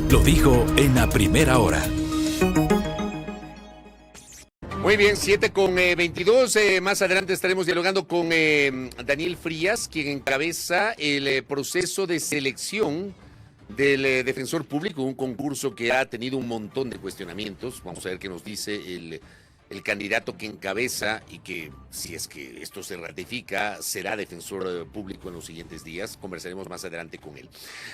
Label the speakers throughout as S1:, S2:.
S1: Lo dijo en la primera hora.
S2: Muy bien, 7:22. Más adelante estaremos dialogando con Daniel Frías, quien encabeza el proceso de selección del defensor público, un concurso que ha tenido un montón de cuestionamientos. Vamos a ver qué nos dice el candidato que encabeza y que, si es que esto se ratifica, será defensor público en los siguientes días. Conversaremos más adelante con él.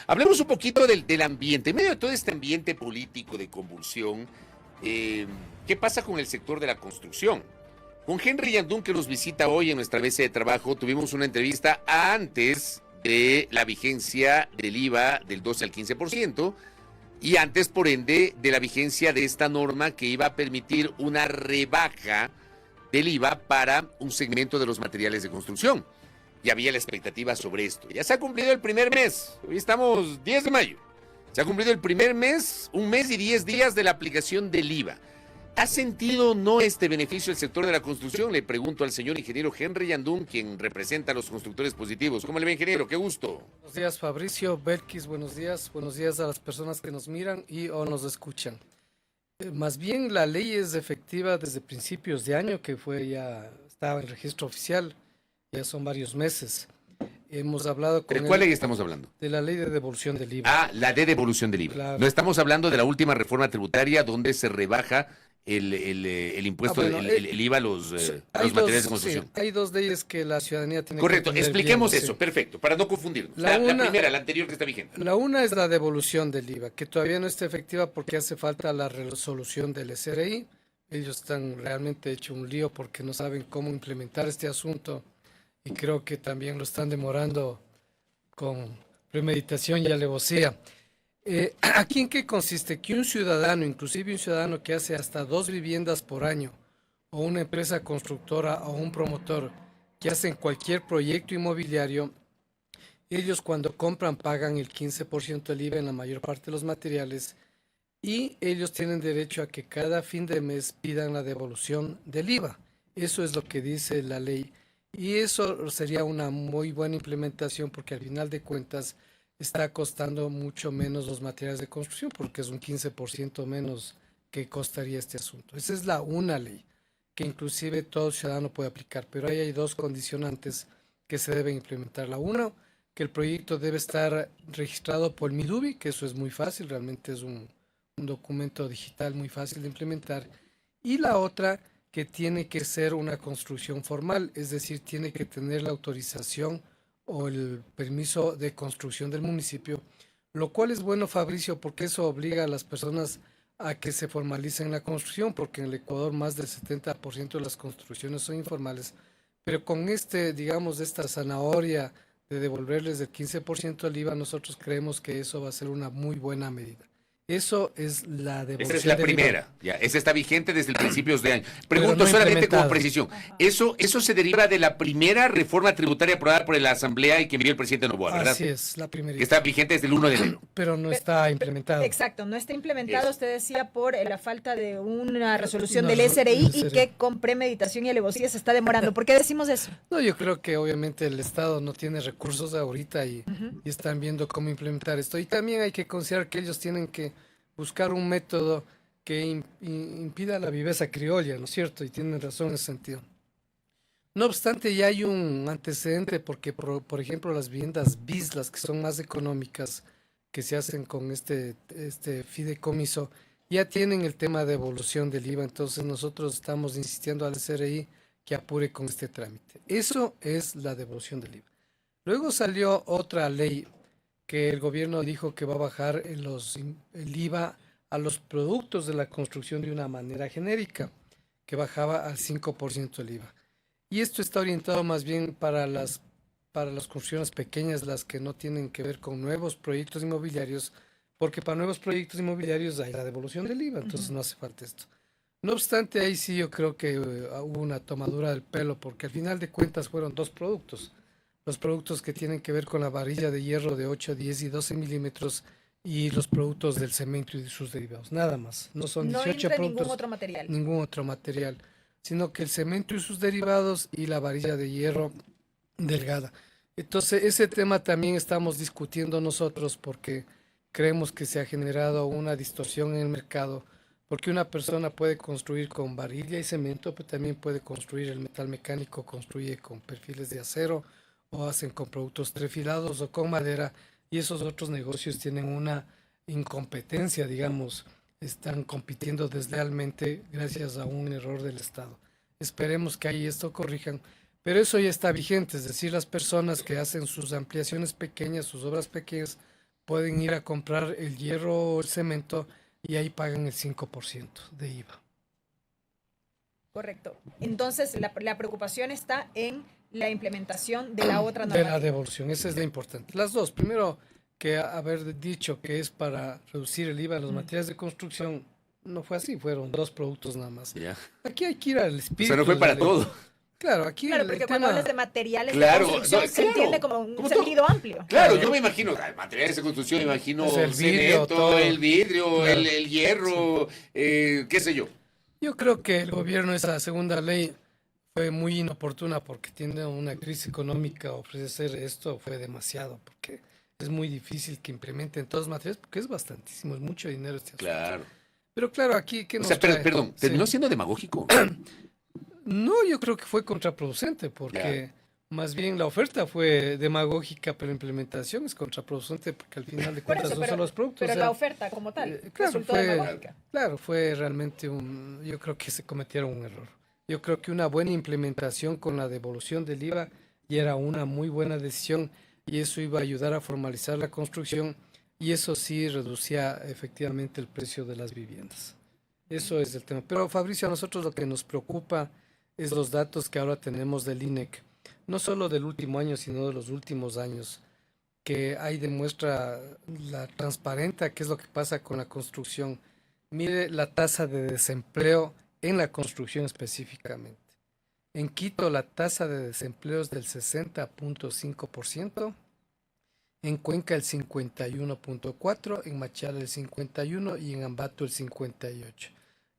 S2: Hablemos un poquito del ambiente. En medio de todo este ambiente político de convulsión, ¿qué pasa con el sector de la construcción? Con Henry Yandún, que nos visita hoy en nuestra mesa de trabajo, tuvimos una entrevista antes de la vigencia del IVA del 12 al 15% y antes, por ende, de la vigencia de esta norma que iba a permitir una rebaja del IVA para un segmento de los materiales de construcción. Y había la expectativa sobre esto. Ya se ha cumplido el primer mes. Hoy estamos 10 de mayo. Se ha cumplido el primer mes, 1 mes y 10 días de la aplicación del IVA. ¿Ha sentido o no este beneficio el sector de la construcción? Le pregunto al señor ingeniero Henry Yandún, quien representa a los constructores positivos. ¿Cómo le va, ingeniero? Qué gusto.
S3: Buenos días, Fabricio, Belkis, buenos días a las personas que nos miran y o nos escuchan. Más bien la ley es efectiva desde principios de año, que estaba en registro oficial, ya son varios meses. Hemos hablado con
S2: ¿De cuál ley estamos hablando?
S3: De la ley de devolución del IVA.
S2: Ah, la de devolución del IVA.
S3: Claro.
S2: No estamos hablando de la última reforma tributaria donde se rebaja el impuesto, el IVA a los materiales de construcción.
S3: Sí, hay 2 leyes que la ciudadanía tiene
S2: Correcto,
S3: que entender
S2: expliquemos
S3: bien,
S2: eso,
S3: sí.
S2: perfecto, para no confundirnos.
S3: La
S2: primera, la anterior que está vigente.
S3: La una es la devolución del IVA, que todavía no está efectiva porque hace falta la resolución del SRI. Ellos están realmente hecho un lío porque no saben cómo implementar este asunto y creo que también lo están demorando con premeditación y alevosía. ¿Aquí en qué consiste? Que un ciudadano, inclusive un ciudadano que hace hasta 2 viviendas por año, o una empresa constructora o un promotor que hacen cualquier proyecto inmobiliario, ellos cuando compran pagan el 15% del IVA en la mayor parte de los materiales y ellos tienen derecho a que cada fin de mes pidan la devolución del IVA. Eso es lo que dice la ley. Y eso sería una muy buena implementación porque al final de cuentas está costando mucho menos los materiales de construcción porque es un 15% menos que costaría este asunto. Esa es una ley que inclusive todo ciudadano puede aplicar, pero ahí hay 2 condicionantes que se deben implementar. La una, que el proyecto debe estar registrado por el Midubi, que eso es muy fácil, realmente es un documento digital muy fácil de implementar. Y la otra, que tiene que ser una construcción formal, es decir, tiene que tener la autorización o el permiso de construcción del municipio, lo cual es bueno, Fabricio, porque eso obliga a las personas a que se formalicen la construcción, porque en el Ecuador más del 70% de las construcciones son informales, pero con esta zanahoria de devolverles el 15% del IVA, nosotros creemos que eso va a ser una muy buena medida. Eso es la devolución.
S2: Esa es la primera, ya. Esa está vigente desde el principios de año. Pregunto solamente con precisión. Eso se deriva de la primera reforma tributaria aprobada por la Asamblea y que envió el presidente Noboa, ¿verdad?
S3: Así es, la primera.
S2: Que está vigente desde el 1 de enero.
S3: Pero no está implementado.
S4: Exacto, no está implementado, usted decía, por la falta de una resolución del SRI y que con premeditación y alevosía se está demorando. ¿Por qué decimos eso?
S3: No, yo creo que obviamente el Estado no tiene recursos ahorita y están viendo cómo implementar esto. Y también hay que considerar que ellos tienen que buscar un método que impida la viveza criolla, ¿no es cierto? Y tienen razón en ese sentido. No obstante, ya hay un antecedente porque, por ejemplo, las viviendas BIS, las que son más económicas, que se hacen con este fideicomiso, ya tienen el tema de devolución del IVA. Entonces nosotros estamos insistiendo al SRI que apure con este trámite. Eso es la devolución del IVA. Luego salió otra ley que el gobierno dijo que va a bajar el IVA a los productos de la construcción de una manera genérica, que bajaba al 5% el IVA. Y esto está orientado más bien para las construcciones pequeñas, las que no tienen que ver con nuevos proyectos inmobiliarios, porque para nuevos proyectos inmobiliarios hay la devolución del IVA, entonces no hace falta esto. No obstante, ahí sí yo creo que hubo una tomadura del pelo, porque al final de cuentas fueron 2 productos. Los productos que tienen que ver con la varilla de hierro de 8, 10 y 12 milímetros y los productos del cemento y sus derivados, nada más. No son 18 productos.
S4: Ningún otro material.
S3: Ningún otro material, sino que el cemento y sus derivados y la varilla de hierro delgada. Entonces, ese tema también estamos discutiendo nosotros porque creemos que se ha generado una distorsión en el mercado, porque una persona puede construir con varilla y cemento, pero también puede construir el metal mecánico, construye con perfiles de acero, o hacen con productos trefilados o con madera, y esos otros negocios tienen una incompetencia, digamos, están compitiendo deslealmente gracias a un error del Estado. Esperemos que ahí esto corrijan, pero eso ya está vigente, es decir, las personas que hacen sus ampliaciones pequeñas, sus obras pequeñas, pueden ir a comprar el hierro o el cemento y ahí pagan el 5% de IVA.
S4: Correcto. Entonces, la preocupación está en la implementación de la otra
S3: De
S4: normativa.
S3: la devolución, esa es la importante. Las dos, primero que haber dicho que es para reducir el IVA en los materiales de construcción, no fue así, fueron 2 productos nada más.
S2: Ya.
S3: Aquí hay que ir al
S2: O
S3: espíritu.
S2: sea, no fue
S3: de
S2: para
S3: la ley.
S2: todo.
S3: Claro, aquí
S4: Claro,
S3: el
S4: porque
S3: tema,
S4: cuando hablas de materiales
S2: Claro,
S4: de construcción
S2: no,
S4: se
S2: claro.
S4: entiende como un
S2: Como
S4: sentido amplio.
S2: Claro, yo me imagino materiales de construcción, me imagino
S3: Es el vidrio,
S2: cemento,
S3: todo.
S2: el vidrio,
S3: Claro.
S2: el hierro, qué sé yo.
S3: yo creo que el gobierno, esa segunda ley, fue muy inoportuna porque tiene una crisis económica. Ofrecer esto fue demasiado, porque es muy difícil que implementen todos los materiales, porque es bastantísimo, es mucho dinero este asunto.
S2: Claro.
S3: Pero claro, aquí, ¿qué
S2: O
S3: nos
S2: sea,
S3: trae?
S2: perdón,
S3: Sí.
S2: terminó siendo demagógico.
S3: No, yo creo que fue contraproducente, porque más bien la oferta fue demagógica, pero la implementación es contraproducente, porque al final de
S4: Por
S3: cuentas
S4: eso,
S3: son
S4: pero,
S3: solo los productos.
S4: pero
S3: o sea,
S4: la oferta como tal
S3: claro,
S4: resultó
S3: fue,
S4: demagógica.
S3: claro, fue realmente yo creo que se cometieron un error. Yo creo que una buena implementación con la devolución del IVA ya era una muy buena decisión, y eso iba a ayudar a formalizar la construcción, y eso sí reducía efectivamente el precio de las viviendas. Eso es el tema. Pero Fabricio, a nosotros lo que nos preocupa es los datos que ahora tenemos del INEC, no solo del último año, sino de los últimos años, que ahí demuestra la transparente qué es lo que pasa con la construcción. Mire la tasa de desempleo en la construcción específicamente. En Quito la tasa de desempleo es del 60.5%, en Cuenca el 51.4%, en Machala el 51% y en Ambato el 58%.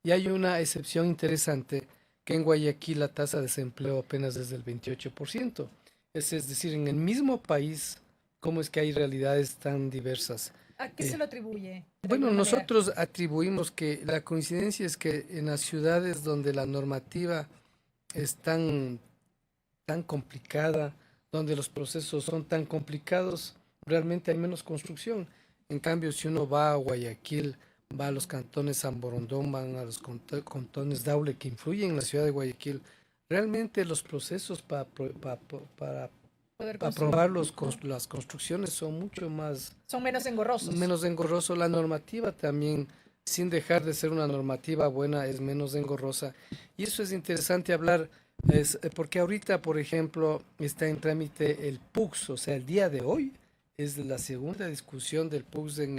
S3: Y hay una excepción interesante, que en Guayaquil la tasa de desempleo apenas es del 28%. Es decir, en el mismo país, ¿cómo es que hay realidades tan diversas?
S4: ¿A qué se lo atribuye? de
S3: Bueno,
S4: alguna manera?
S3: nosotros atribuimos que la coincidencia es que en las ciudades donde la normativa es tan complicada, donde los procesos son tan complicados, realmente hay menos construcción. En cambio, si uno va a Guayaquil, va a los cantones San Borondón, van a los cantones Daule, que influyen en la ciudad de Guayaquil, realmente los procesos para
S4: Poder construir.
S3: aprobar las construcciones son mucho más
S4: Son menos engorrosos.
S3: menos engorroso. La normativa también, sin dejar de ser una normativa buena, es menos engorrosa. Y eso es interesante hablar, porque ahorita, por ejemplo, está en trámite el PUX, o sea, el día de hoy es la segunda discusión del PUX en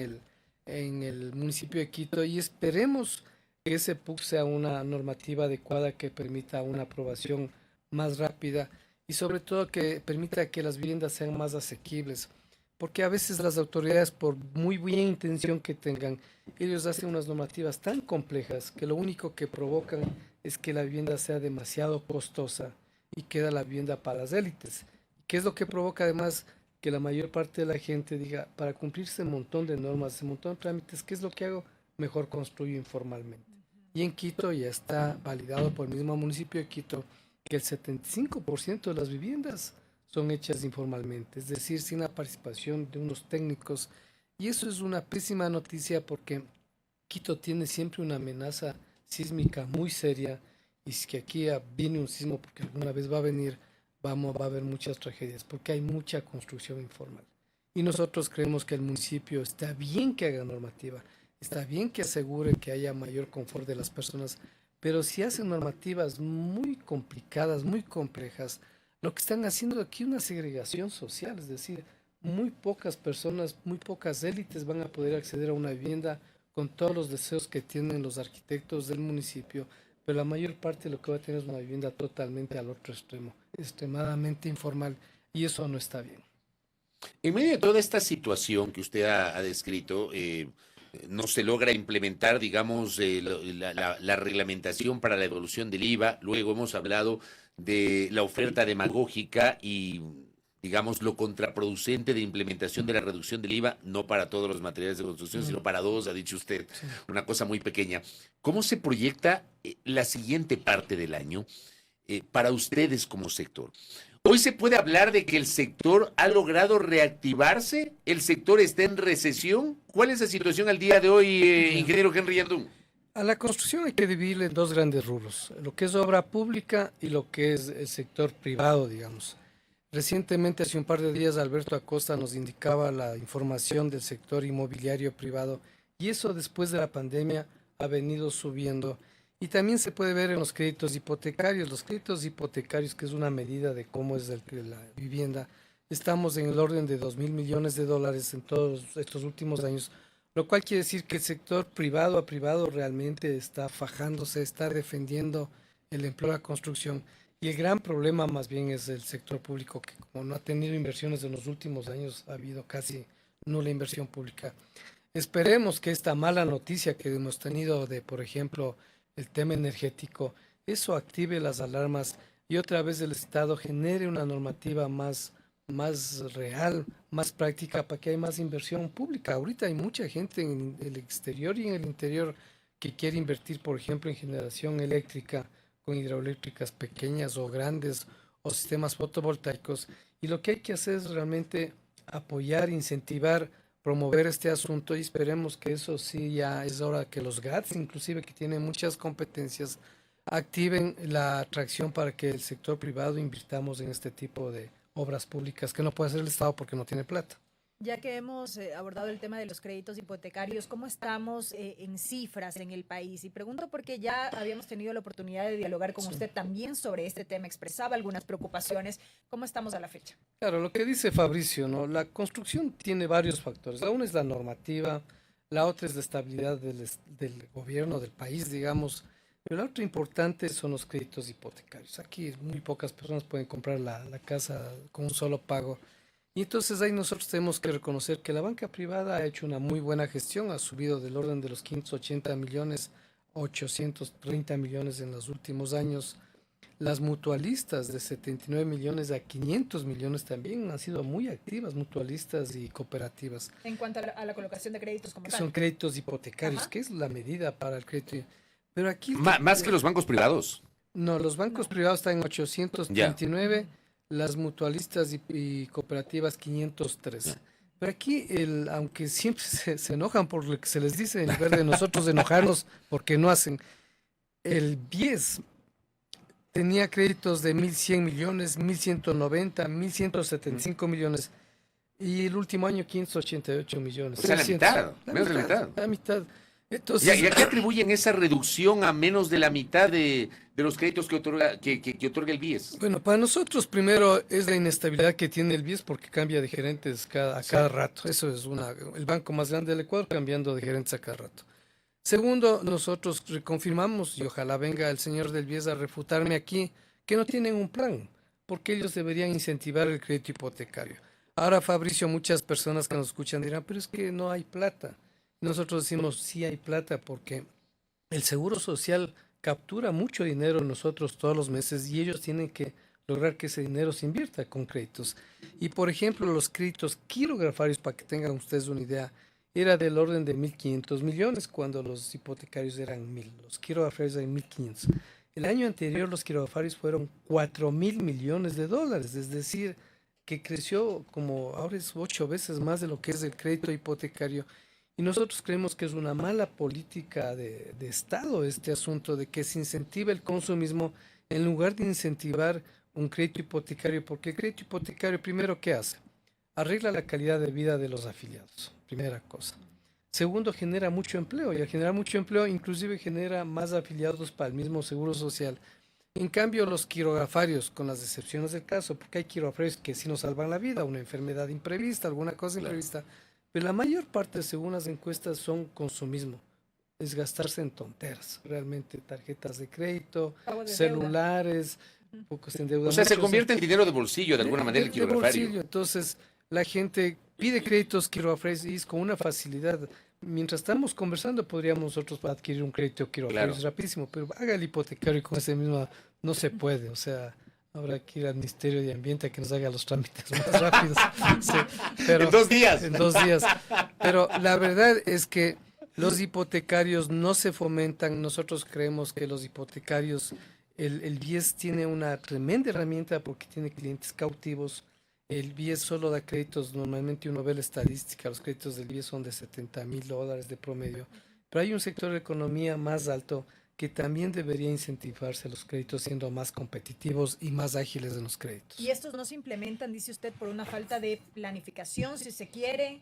S3: el municipio de Quito, y esperemos que ese PUX sea una normativa adecuada que permita una aprobación más rápida, y sobre todo que permita que las viviendas sean más asequibles, porque a veces las autoridades, por muy buena intención que tengan, ellos hacen unas normativas tan complejas que lo único que provocan es que la vivienda sea demasiado costosa y queda la vivienda para las élites. ¿Qué es lo que provoca además? Que la mayor parte de la gente diga, para cumplirse un montón de normas, un montón de trámites, ¿qué es lo que hago? Mejor construyo informalmente. Y en Quito ya está validado por el mismo municipio de Quito que el 75% de las viviendas son hechas informalmente, es decir, sin la participación de unos técnicos. Y eso es una pésima noticia, porque Quito tiene siempre una amenaza sísmica muy seria, y si que aquí viene un sismo, porque alguna vez va a venir, va a haber muchas tragedias, porque hay mucha construcción informal. Y nosotros creemos que el municipio está bien que haga normativa, está bien que asegure que haya mayor confort de las personas, pero si hacen normativas muy complicadas, muy complejas, lo que están haciendo aquí es una segregación social, es decir, muy pocas personas, muy pocas élites van a poder acceder a una vivienda con todos los deseos que tienen los arquitectos del municipio, pero la mayor parte de lo que va a tener es una vivienda totalmente al otro extremo, extremadamente informal, y eso no está bien.
S2: En medio de toda esta situación que usted ha descrito, no se logra implementar, digamos, la reglamentación para la devolución del IVA. Luego hemos hablado de la oferta demagógica y digamos, lo contraproducente de implementación de la reducción del IVA, no para todos los materiales de construcción, sino para dos, ha dicho usted, una cosa muy pequeña. ¿Cómo se proyecta la siguiente parte del año para ustedes como sector? Hoy se puede hablar de que el sector ha logrado reactivarse, el sector está en recesión. ¿Cuál es la situación al día de hoy, ingeniero Henry Yandún?
S3: A la construcción hay que dividirla en dos grandes rubros, lo que es obra pública y lo que es el sector privado, digamos. Recientemente, hace un par de días, Alberto Acosta nos indicaba la información del sector inmobiliario privado y eso después de la pandemia ha venido subiendo. Y también se puede ver en los créditos hipotecarios. Los créditos hipotecarios, que es una medida de cómo es la vivienda, estamos en el orden de 2.000 millones de dólares en todos estos últimos años, lo cual quiere decir que el sector privado a privado realmente está fajándose, está defendiendo el empleo de la construcción. Y el gran problema más bien es el sector público, que como no ha tenido inversiones en los últimos años, ha habido casi nula inversión pública. Esperemos que esta mala noticia que hemos tenido de, por ejemplo, el tema energético, eso active las alarmas y otra vez el Estado genere una normativa más real, más práctica para que haya más inversión pública. Ahorita hay mucha gente en el exterior y en el interior que quiere invertir, por ejemplo, en generación eléctrica, con hidroeléctricas pequeñas o grandes o sistemas fotovoltaicos, y lo que hay que hacer es realmente apoyar, incentivar, promover este asunto y esperemos que eso sí ya es hora que los GATS, inclusive que tienen muchas competencias, activen la atracción para que el sector privado invirtamos en este tipo de obras públicas que no puede hacer el Estado porque no tiene plata.
S4: Ya que hemos abordado el tema de los créditos hipotecarios, ¿cómo estamos en cifras en el país? Y pregunto porque ya habíamos tenido la oportunidad de dialogar con usted también sobre este tema, expresaba algunas preocupaciones. ¿Cómo estamos a la fecha?
S3: Claro, lo que dice Fabricio, ¿no? La construcción tiene varios factores. La una es la normativa, la otra es la estabilidad del gobierno, del país, digamos. Pero la otra importante son los créditos hipotecarios. Aquí muy pocas personas pueden comprar la casa con un solo pago. Y entonces ahí nosotros tenemos que reconocer que la banca privada ha hecho una muy buena gestión, ha subido del orden de los 580 millones a 830 millones en los últimos años. Las mutualistas de 79 millones a 500 millones también han sido muy activas, mutualistas y cooperativas.
S4: En cuanto a la colocación de créditos como tal.
S3: Son créditos hipotecarios,
S4: Ajá.
S3: que es la medida para el crédito. Pero aquí...
S2: Más que los bancos privados.
S3: No, los bancos privados están en 839, las mutualistas y cooperativas 503. Pero aquí, aunque siempre se enojan por lo que se les dice, en lugar de nosotros enojarnos porque no hacen, el BIES tenía créditos de 1.100 millones, 1.190, 1.175 millones, y el último año 588 millones.
S2: O sea, la mitad, menos de la mitad.
S3: La mitad. Entonces,
S2: ¿Y a qué atribuyen esa reducción a menos de la mitad de los créditos que otorga el BIES?
S3: Bueno, para nosotros primero es la inestabilidad que tiene el BIES porque cambia de gerentes a cada rato. Eso es el banco más grande del Ecuador cambiando de gerentes a cada rato. Segundo, nosotros reconfirmamos, y ojalá venga el señor del BIES a refutarme aquí, que no tienen un plan, porque ellos deberían incentivar el crédito hipotecario. Ahora, Fabricio, muchas personas que nos escuchan dirán, pero es que no hay plata. Nosotros decimos, sí hay plata, porque el Seguro Social captura mucho dinero nosotros todos los meses y ellos tienen que lograr que ese dinero se invierta con créditos. Y, por ejemplo, los créditos quirografarios, para que tengan ustedes una idea, era del orden de 1.500 millones cuando los hipotecarios eran 1.000, los quirografarios eran 1.500. El año anterior los quirografarios fueron 4.000 millones de dólares, es decir, que creció como ahora es 8 veces más de lo que es el crédito hipotecario. Y nosotros creemos que es una mala política de Estado este asunto de que se incentive el consumismo en lugar de incentivar un crédito hipotecario, porque el crédito hipotecario primero, ¿qué hace? Arregla la calidad de vida de los afiliados, primera cosa. Segundo, genera mucho empleo y al generar mucho empleo inclusive genera más afiliados para el mismo Seguro Social. En cambio, los quirografarios, con las excepciones del caso, porque hay quirografarios que sí nos salvan la vida, una enfermedad imprevista, alguna cosa imprevista, pero la mayor parte, según las encuestas, son consumismo. Es gastarse en tonteras, realmente, tarjetas de crédito, celulares, pocos endeudamientos.
S2: O sea, se convierte en dinero de bolsillo de alguna manera el quirografario.
S3: Entonces, la gente pide créditos quirografarios y es con una facilidad. Mientras estamos conversando, podríamos nosotros adquirir un crédito quirografario rapidísimo, pero haga el hipotecario con ese mismo, no se puede, o sea, Habrá que ir al Ministerio de Ambiente a que nos haga los trámites más rápidos. Sí, pero,
S2: En 2 días.
S3: En 2 días. Pero la verdad es que los hipotecarios no se fomentan. Nosotros creemos que los hipotecarios, el BIES tiene una tremenda herramienta porque tiene clientes cautivos. El BIES solo da créditos, normalmente uno ve la estadística, los créditos del BIES son de $70,000 de promedio. Pero hay un sector de economía más alto que también debería incentivarse los créditos siendo más competitivos y más ágiles en los créditos.
S4: ¿Y estos no se implementan, dice usted, por una falta de planificación, si se quiere?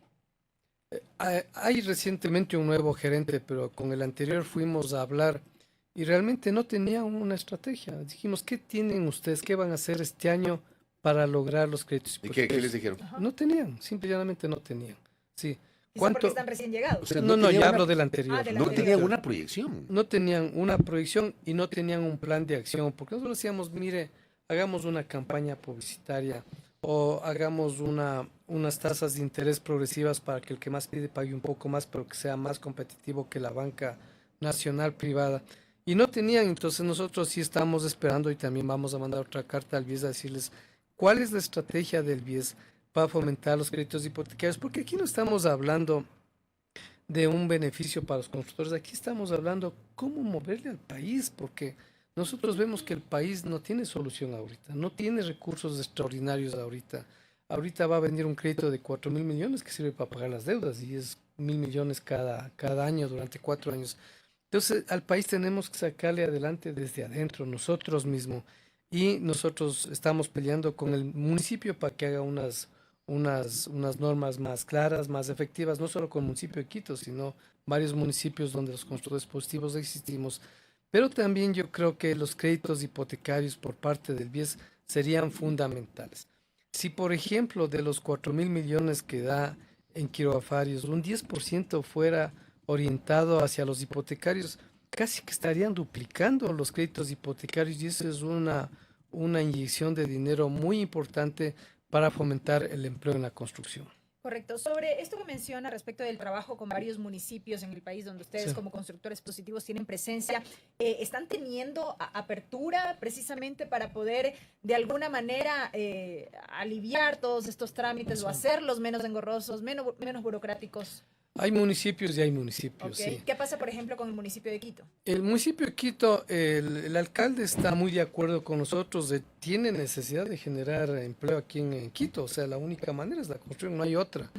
S3: Hay recientemente un nuevo gerente, pero con el anterior fuimos a hablar y realmente no tenían una estrategia. Dijimos, ¿qué tienen ustedes? ¿Qué van a hacer este año para lograr los créditos
S2: ¿Y
S3: hipotecarios?
S2: qué les dijeron?
S3: No tenían, simplemente no tenían. Sí.
S4: Quizá porque están recién llegados.
S2: O sea,
S3: No,
S2: tenía
S3: ya
S2: una-
S3: hablo del anterior.
S4: Ah, del
S2: No
S4: anterior.
S2: tenían una proyección.
S3: No tenían una proyección y no tenían un plan de acción, porque nosotros decíamos, mire, hagamos una campaña publicitaria o hagamos unas tasas de interés progresivas para que el que más pide pague un poco más, pero que sea más competitivo que la banca nacional privada. Y no tenían, entonces nosotros sí estamos esperando y también vamos a mandar otra carta al BIES a decirles cuál es la estrategia del BIES para fomentar los créditos hipotecarios, porque aquí no estamos hablando de un beneficio para los constructores. Aquí estamos hablando cómo moverle al país, porque nosotros vemos que el país no tiene solución ahorita, no tiene recursos extraordinarios ahorita. Ahorita va a venir un crédito de 4.000 millones que sirve para pagar las deudas y es 1.000 millones cada año durante 4 años. Entonces, al país tenemos que sacarle adelante desde adentro, nosotros mismos. Y nosotros estamos peleando con el municipio para que haga unas normas más claras, más efectivas, no solo con el municipio de Quito, sino varios municipios donde los constructores positivos existimos. Pero también yo creo que los créditos hipotecarios por parte del BIES serían fundamentales. Si, por ejemplo, de los 4.000 millones que da en quiropafarios, un 10% fuera orientado hacia los hipotecarios, casi que estarían duplicando los créditos hipotecarios y eso es una inyección de dinero muy importante para fomentar el empleo en la construcción.
S4: Correcto. Sobre esto que menciona respecto del trabajo con varios municipios en el país donde ustedes
S3: Sí.
S4: como constructores positivos tienen presencia, ¿están teniendo apertura precisamente para poder de alguna manera aliviar todos estos trámites
S3: Sí.
S4: o hacerlos menos engorrosos, menos burocráticos?
S3: Hay municipios y hay municipios,
S4: ¿Ok?
S3: sí.
S4: ¿Qué pasa, por ejemplo, con el municipio de Quito?
S3: El municipio de Quito, el alcalde está muy de acuerdo con nosotros, tiene necesidad de generar empleo aquí en Quito, o sea, la única manera es la construcción, no hay otra.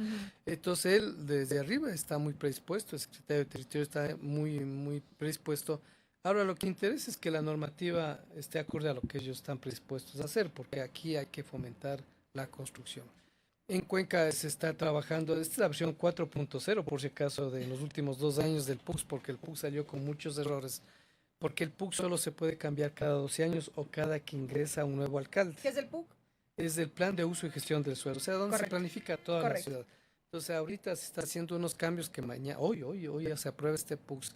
S3: Entonces él desde arriba está muy predispuesto, el secretario de Territorio está muy predispuesto. Ahora lo que interesa es que la normativa esté acorde a lo que ellos están predispuestos a hacer, porque aquí hay que fomentar la construcción. En Cuenca se está trabajando, esta es la versión 4.0 por si acaso de los últimos 2 años del PUX, porque el PUX salió con muchos errores, porque el PUX solo se puede cambiar cada 12 años o cada que ingresa un nuevo alcalde.
S4: ¿Qué es el PUC?
S3: Es el plan de uso y gestión del suelo, o sea, donde
S4: Correcto.
S3: se planifica toda la
S4: Correcto.
S3: ciudad. Entonces ahorita se está haciendo unos cambios que mañana, hoy ya se aprueba este PUX.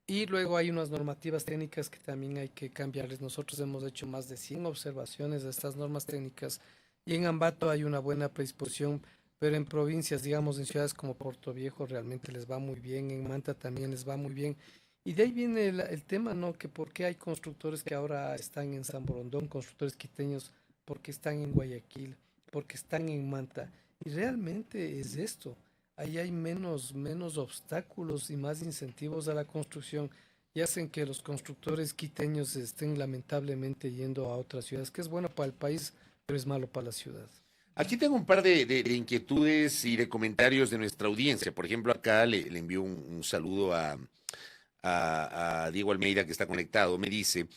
S3: Y luego hay unas normativas técnicas que también hay que cambiarles. Nosotros hemos hecho más de 100 observaciones de estas normas técnicas y en Ambato hay una buena predisposición, pero en provincias, digamos en ciudades como Puerto Viejo realmente les va muy bien, en Manta también les va muy bien. Y de ahí viene el tema, ¿no? Que por qué hay constructores que ahora están en San Borondón, constructores quiteños, porque están en Guayaquil, porque están en Manta. Y realmente es esto. Ahí hay menos obstáculos y más incentivos a la construcción y hacen que los constructores quiteños estén lamentablemente yendo a otras ciudades, que es bueno para el país, pero es malo para la ciudad.
S2: Aquí tengo un par de inquietudes y de comentarios de nuestra audiencia. Por ejemplo, acá le envío un saludo a Diego Almeida, que está conectado. Me dice,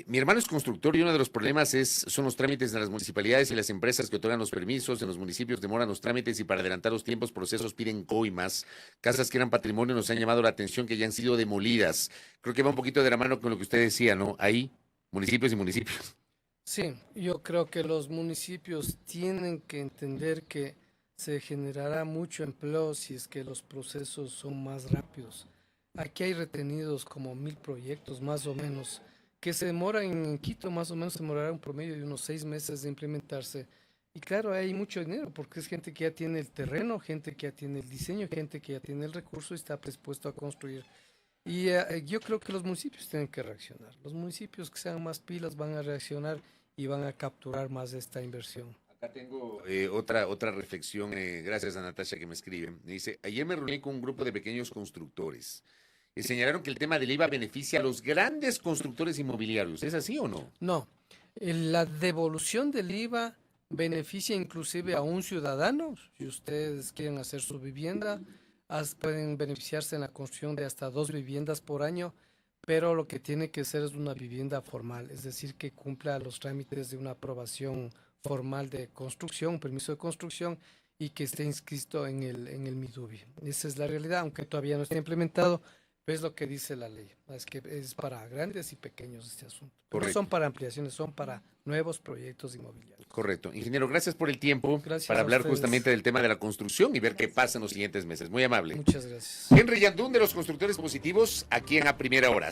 S2: mi hermano es constructor y uno de los problemas son los trámites de las municipalidades y las empresas que otorgan los permisos. En los municipios demoran los trámites y para adelantar los tiempos, procesos piden coimas. Casas que eran patrimonio nos han llamado la atención que ya han sido demolidas. Creo que va un poquito de la mano con lo que usted decía, ¿no? Ahí, municipios y municipios.
S3: Sí, yo creo que los municipios tienen que entender que se generará mucho empleo si es que los procesos son más rápidos. Aquí hay retenidos como 1.000 proyectos más o menos que se demoran en Quito, más o menos se demorará un promedio de unos 6 meses de implementarse. Y claro, hay mucho dinero porque es gente que ya tiene el terreno, gente que ya tiene el diseño, gente que ya tiene el recurso y está predispuesto a construir. Y yo creo que los municipios tienen que reaccionar. Los municipios que sean más pilas van a reaccionar y van a capturar más esta inversión.
S2: Acá tengo otra reflexión, gracias a Natasha que me escribe. Dice, ayer me reuní con un grupo de pequeños constructores y señalaron que el tema del IVA beneficia a los grandes constructores inmobiliarios. ¿Es así o no?
S3: No, la devolución del IVA beneficia inclusive a un ciudadano. Si ustedes quieren hacer su vivienda, pueden beneficiarse en la construcción de hasta 2 viviendas por año, pero lo que tiene que ser es una vivienda formal, es decir, que cumpla los trámites de una aprobación formal de construcción, permiso de construcción, y que esté inscrito en el MIDUBI. Esa es la realidad, aunque todavía no está implementado, pero es lo que dice la ley. Es que es para grandes y pequeños este asunto. No son para ampliaciones, son para nuevos proyectos inmobiliarios.
S2: Correcto. Ingeniero, gracias por el tiempo
S3: Gracias
S2: para
S3: a
S2: hablar
S3: ustedes.
S2: justamente del tema de la construcción y ver qué pasa en los siguientes meses. Muy amable.
S3: Muchas gracias.
S2: Henry Yandún de los Constructores Positivos, aquí en A Primera Hora.